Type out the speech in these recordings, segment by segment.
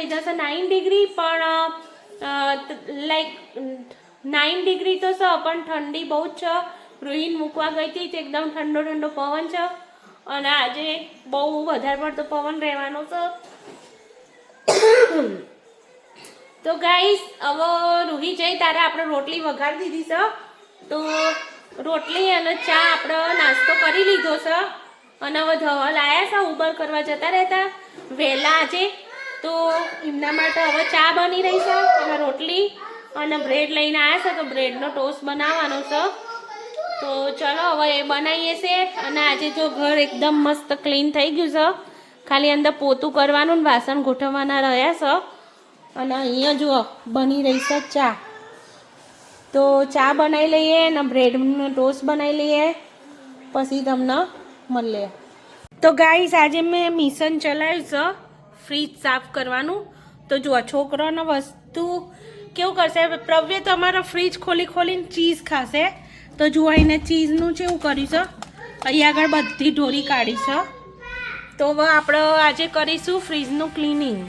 Weather છે 9 degree, પણ like 9 degree તો છે પણ ઠંડી બહુ જ છે. રૂહીને મૂકવા ગઈ હતી તો એકદમ ઠંડો ઠંડો પવન છે, અને આજે બહુ વધારે પડતો પવન રહેવાનો છે. તો ગાઈસ હવે રૂહી જઈ તારે આપણે રોટલી વઘારી દીધી છે. તો રોટલી અને ચા આપણે નાસ્તો કરી લીધો છે, અને હવે ધવલ આવ્યા છે ઉબર કરવા જતા રહેતા વહેલા આજે. તો એમના માટે હવે ચા બની રહી છે, અને રોટલી અને બ્રેડ લઈને આવ્યા છે, તો બ્રેડનો ટોસ્ટ બનાવવાનો છે. તો ચલો હવે એ બનાવીએ છે. અને આજે જો ઘર એકદમ મસ્ત ક્લીન થઈ ગયું છે, ખાલી અંદર પોતું કરવાનું ને વાસણ ગોઠવવાના રહ્યા છે. અને અહીંયા જુઓ બની રહી છે ચા. તો ચા બનાવી લઈએ અને બ્રેડનો ટોસ્ટ બનાવી લઈએ, પછી તમને મળીએ. તો ગાઈસ આજે મેં મિશન ચલાવ્યું છે ફ્રીજ સાફ કરવાનું. તો જુઓ છોકરાનો વસ્તુ કેવું કરશે, પ્રવ્ય તો અમારો ફ્રીજ ખોલી ખોલીને ચીઝ ખાશે. તો જુઓ એને ચીઝનું કેવું કર્યું છે, અહીંયા આગળ બધી ઢોરી કાઢી છે. તો હવે આપણે આજે કરીશું ફ્રીજનું ક્લિનિંગ.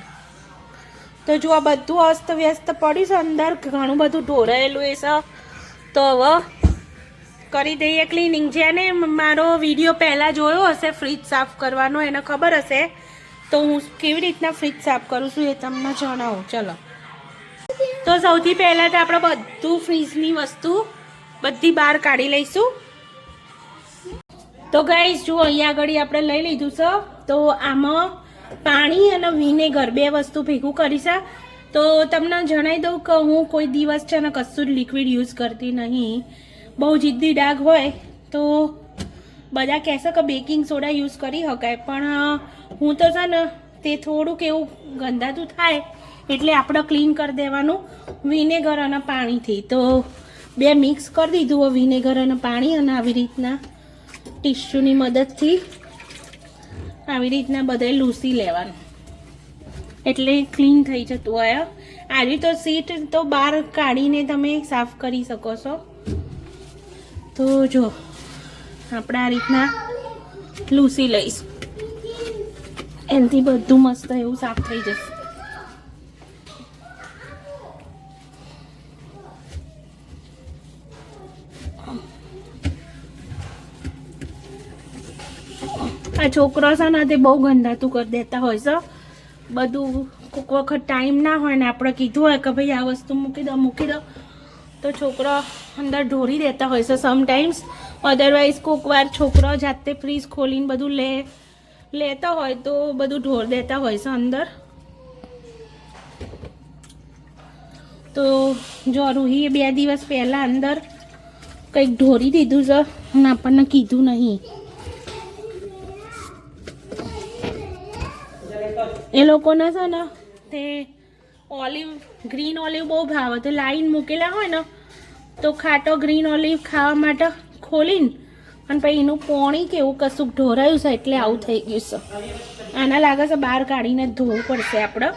તો જુઓ બધું અસ્ત વ્યસ્ત પડ્યું છે, અંદર ઘણું બધું ઢોરાયેલું એ છે. તો હવે કરી દઈએ ક્લિનિંગ. જેને મારો વિડીયો પહેલાં જોયો હશે ફ્રીજ સાફ કરવાનો એને ખબર હશે તો હું કેવી રીતના ફ્રીજ સાફ કરું છું એ તમને જણાવું. ચલો, તો સૌથી પહેલાં તો આપણે બધું ફ્રીજની વસ્તુ બધી બહાર કાઢી લઈશું. તો ગાઈસ જુઓ અહીંયા આગળ આપણે લઈ લીધું છે. તો આમાં પાણી અને વિનેગર બે વસ્તુ ભેગું કરી છે. તો તમને જણાવી દઉં કે હું કોઈ દિવસ છે ને કશું જ લિક્વિડ યુઝ કરતી નહીં. બહુ જિદ્દી ડાઘ હોય તો બધા કહેશે કે બેકિંગ સોડા યુઝ કરી શકાય, પણ હું તો છે ને તે થોડુંક એવું ગંદાતું થાય એટલે આપણે ક્લીન કરી દેવાનું વિનેગર અને પાણીથી. તો બે મિક્સ કરી દીધું વિનેગર અને પાણી, અને આવી રીતના ટીશ્યુની મદદથી આવી રીતના બધે લૂસી લેવાનું એટલે ક્લીન થઈ જતું હોય. આવી તો સીટ તો બહાર કાઢીને તમે સાફ કરી શકો છો. તો જો આપણે આ રીતના લૂસી લઈશું, એનાથી બધું મસ્ત એવું સાફ થઈ જશે. આ છોકરો છે ને તે બહુ ગંદાતું કરી દેતા હોય છે બધું. કોઈક વખત ટાઈમ ના હોય ને આપણે કીધું હોય કે ભાઈ આ વસ્તુ મૂકી દો, તો છોકરો અંદર ઢોરી દેતા હોય છે સમટાઈમ્સ. અધરવાઇઝ કોઈક વાર છોકરો જાતે ફ્રીજ ખોલીને બધું લેતા હોય તો બધું ઢોર દેતા હોય છે અંદર. તો જો રૂહીએ 2 દિવસ પહેલાં અંદર કંઈક ઢોરી દીધું છે અને આપણને કીધું નહીં. એ લોકોને છે ને તે ગ્રીન ઓલિવ બહુ ભાવે. તો લાઈન મૂકેલા હોય ને તો ખાટો ગ્રીન ઓલિવ ખાવા માટે ખોલીને અને પછી એનું પોણી કેવું કશુંક ઢોરાયું છે એટલે આવું થઈ ગયું છે. આના લાગે છે બહાર કાઢીને ધોવું પડશે આપણે.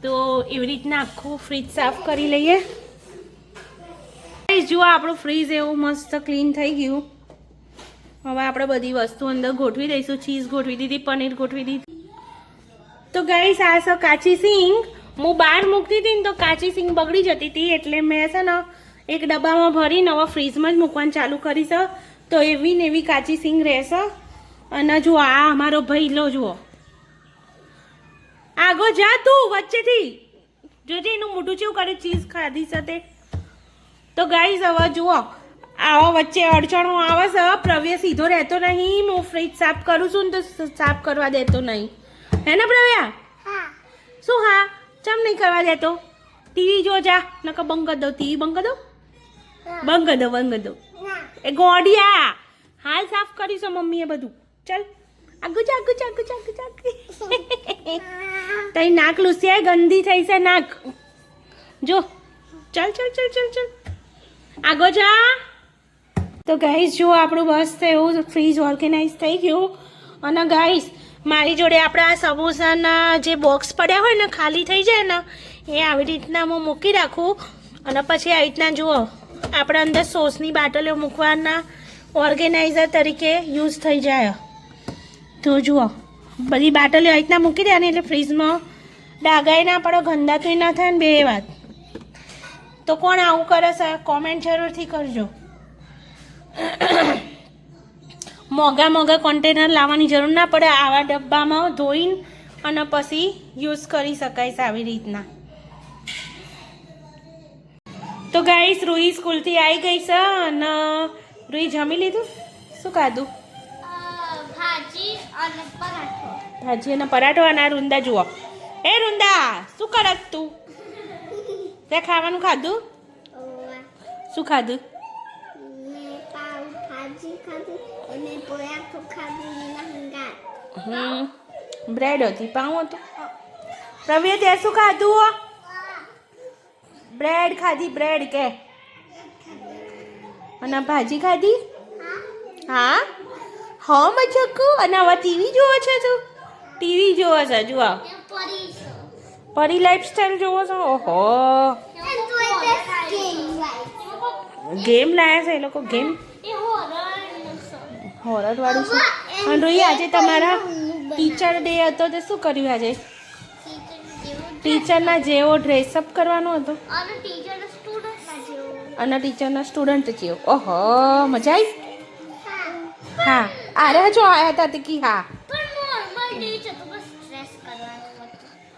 તો એવી રીતના આખું ફ્રીજ સાફ કરી લઈએ. જુઓ આપણું ફ્રીજ એવું મસ્ત ક્લીન થઈ ગયું. હવે આપણે બધી વસ્તુ અંદર ગોઠવી દઈશું. ચીઝ ગોઠવી દીધી, પનીર ગોઠવી દીધી. તો ગાઈસ આ છે કાચી સિંગ. હું બહાર મૂકતી હતી ને તો કાચી સિંગ બગડી જતી હતી એટલે મેં છે ને એક ડબ્બામાં ભરીને હવે ફ્રીજમાં જ મૂકવાનું ચાલુ કરી છે. તો એવી ને એવી કાચી સિંગ રહેશે. અને જુઓ આ અમારો ભાઈ લો જુઓ, આગો જા તું વચ્ચેથી, જોજે એનું મોઢું ચેવું કરે ચીઝ ખાધી સાથે. તો ગાઈસ હવે જુઓ આવા વચ્ચે અડચણો આવે છે. પ્રવ્ય સીધો રહેતો નહીં. હું ફ્રીજ સાફ કરું છું ને તો સાફ કરવા દેતો નહીં. હે ને પ્રવ્યા? શું હા ચમ નહીં કરવા દેતો? ટીવી જો જા, નકર બંધ કરી દો. ટીવી બંધ કરી દો, બંધ કરી દો. એ ગોડિયા હાલ સાફ કરીશું મમ્મીએ બધું. ચલ આગુ જા. તઈ નાક લૂસિયા ગંદી થઈ છે નાક. જો ચલ આગો જા. તો ગાઈસ જો આપણું બસ એવું ફ્રીજ ઓર્ગેનાઇઝ થઈ ગયું. અને ગાઈસ મારી જોડે આપણે આ સમોસાના જે બોક્સ પડ્યા હોય ને ખાલી થઈ જાય ને એ આવી રીતના હું મૂકી રાખું. અને પછી આવી રીતના જુઓ આપણે અંદર સોસની બાટલીઓ મૂકવાના ઓર્ગેનાઇઝર તરીકે યુઝ થઈ જાય. તો જુઓ બધી બાટલીઓ આવી રીતના મૂકી દેવાની એટલે ફ્રીજમાં ડાગાઈ ના પડો, ગંદા તો ના થાય ને બે વાત. તો કોણ આવું કરે છે કોમેન્ટ જરૂરથી કરજો. મોંઘા મોંઘા કન્ટેનર લાવવાની જરૂર ના પડે, આવા ડબ્બામાં ધોઈને અને પછી યુઝ કરી શકાય છે આવી રીતના. તો ગાઈસ રૂહી સ્કૂલથી આવી ગઈ છે અને રૂહી જમી લીધું. શું ખાધું? ભાજી અને પરાઠો. ભાજી અને પરાઠો. અને આ રૂંદા જુઓ. એ રૂંદા શું કરત તું? તે ખાવાનું ખાધું? શું ખાધું? મેં પાવ ભાજી ખાધું અને પરાઠો ખાધું એના હંગાત. બ્રેડ હતી, પાઉં હતું. રવિએ તે શું ખાધું? બ્રેડ ખાધી, બ્રેડ કે અને ભાજી ખાધી. હા હા મચકુ. અને હવે ટીવી જોવો છે તું? ટીવી જોવો છે? જુઓ પરી લાઈફસ્ટાઈલ જોવો છો. ઓહો ગેમ લાયા છે એ લોકો. ગેમ હોરર વાળી છે. અને રોઈ આજે તમારા ટીચર ડે હતો તો શું કર્યું આજે? ટીચરના જેવો ડ્રેસઅપ કરવાનો હતો અને ટીચરના સ્ટુડન્ટ જેવો. ઓહો મજા આવી. હા આરે જો આયા હતા કે હા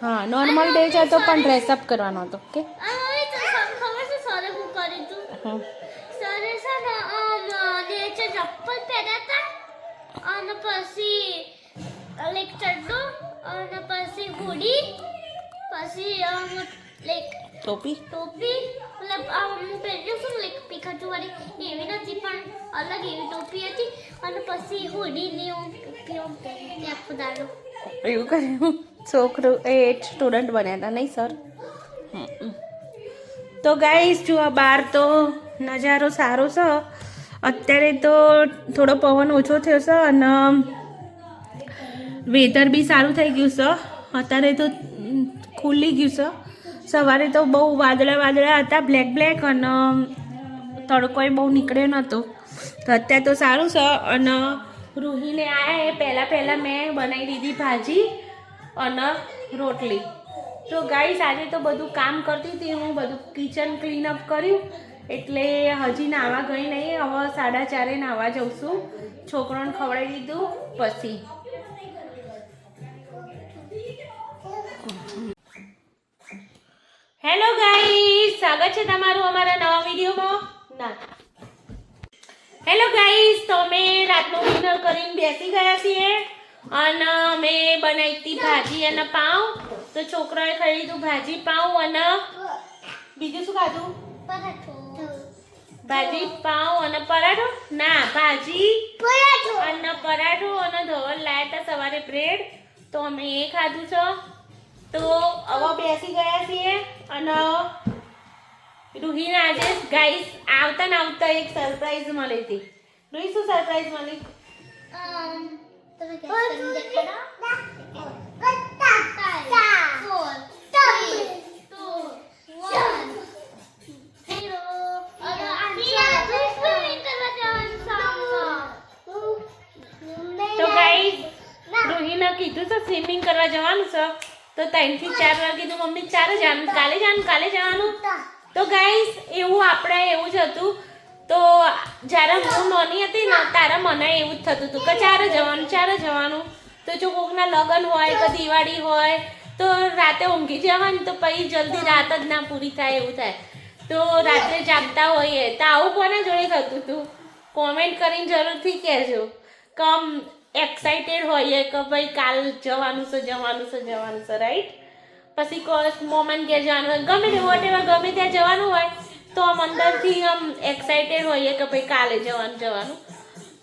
હા નોર્મલ ડે જ હતો પણ ડ્રેસઅપ કરવાનો હતો. કે ચપ્પલ પહેર્યા અને પછી લાઈક ચડ્ડો અને પછી હુડી પછી લાઈક ટોપી મતલબ હું પહેર્યું છું લાઈક પિકાચુ વાળી એવી નથી પણ અલગ એવી ટોપી હતી અને પછી હુડી ને હું પહેરી આખો દાડો એવું કર્યું. છોકરું એ સ્ટુડન્ટ બન્યા હતા નહીં સર? તો ગાઈસ જુઓ બહાર તો નજારો સારો છે. અત્યારે તો થોડો પવન ઓછો થયો છે અને વેધર બી સારું થઈ ગયું છે. અત્યારે તો ખુલી ગયું છે. સવારે તો બહુ વાદળા હતા, બ્લેક અને તડકોય બહુ નીકળ્યો નહોતો. તો અત્યારે તો સારું છે. અને રૂહીને આયા એ પહેલાં મેં બનાવી દીધી ભાજી અને રોટલી. તો ગાઈસ આજે તો બધું કામ કરતી હતી હું, બધું કિચન ક્લીનઅપ કર્યું એટલે હજી નાવા ગઈ નહીં. હવે 4:30 નાવા જઉં છું. છોકરાને ખવડાવી દીધું પછી. હેલો ગાઈસ, સ્વાગત છે તમારું અમારા નવા વિડીયોમાં. ના હેલો ગાઈસ, તો અમે રાતનું ડિનર કરીને બેસી ગયા છીએ અને અમે બનાવી હતી ભાજી અને પાઉં. તો છોકરાએ ખાઈ લીધું ભાજી પાઉં અને બીજું શું ખાધું? પરાઠો. ભાજી પાઉં અને પરાઠો. ના ભાજી અને પરાઠો અને ધવલ લાયા હતા સવારે બ્રેડ તો અમે એ ખાધું છે. તો હવે બેસી ગયા છીએ અને રૂહીને આજે ગાઈસ આવતા એક સરપ્રાઈઝ મળી હતી. રૂહી શું સરપ્રાઈઝ મળી? તમે ગેસ કરી તો ગાઈસ રૂહીને કીધું છે સ્વિમિંગ કરવા જવાનું છે. તો 3 થી 4 વાગે તો મમ્મી 4 જવાનું, કાલે જવાનું. તો ગાઈસ એવું જ હતું. તો જ્યારે હું નાની હતી ને ત્યારે મને એવું જ થતું હતું કે 4 જવાનું. તો જો કોકના લગ્ન હોય કે દિવાળી હોય તો રાતે ઊંઘી જવાનું તો પછી જલ્દી રાત જ ના પૂરી થાય એવું થાય. તો રાત્રે જાગતા હોઈએ તો આવું કોના જોડે થતું હતું? કોમેન્ટ કરીને જરૂરથી કહેજો. કમ એક્સાઇટેડ હોઈએ કે ભાઈ કાલ જવાનું છે રાઈટ. પછી મોમેન્ટ ઘેર જવાનું ગમે તે વોટેવર ગમે ત્યાં જવાનું હોય તો આમ અંદરથી આમ એક્સાઇટેડ હોઈએ કે ભાઈ કાલે જવાનું.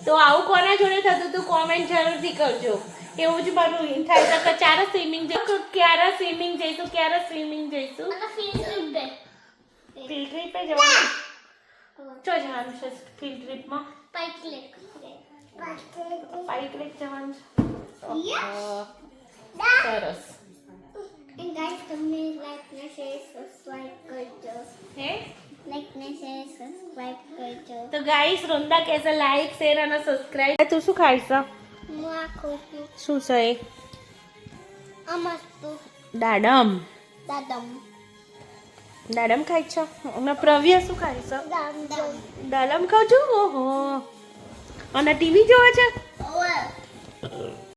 તો આવું કોના જોડે થતું હતું કોમેન્ટ જરૂરથી કરજો. એવું જ મારું થાય કે ક્યારે સ્વિમિંગ જઈશું. ફિલ્ડ ટ્રીપે જવાનું. ચો જવાનું છે ફિલ્ડ ટ્રીપમાં? પાઇક લેક જવાનું છે. સરસ. And guys, તમને like ને share subscribe કરજો. તો ગાઈસ રોંદા કહેશે લાઈક શેર અને સબસ્ક્રાઇબ. તું શું ખાઈશ? હું આ ખોટું શું છે? આ મસ્ત દાડમ દાદમ દાડમ ખાય છો અને પ્રવ્ય શું ખાય છો દાદમ દાડમ ખાવ છું ઓહો અને ટીવી જોવે છે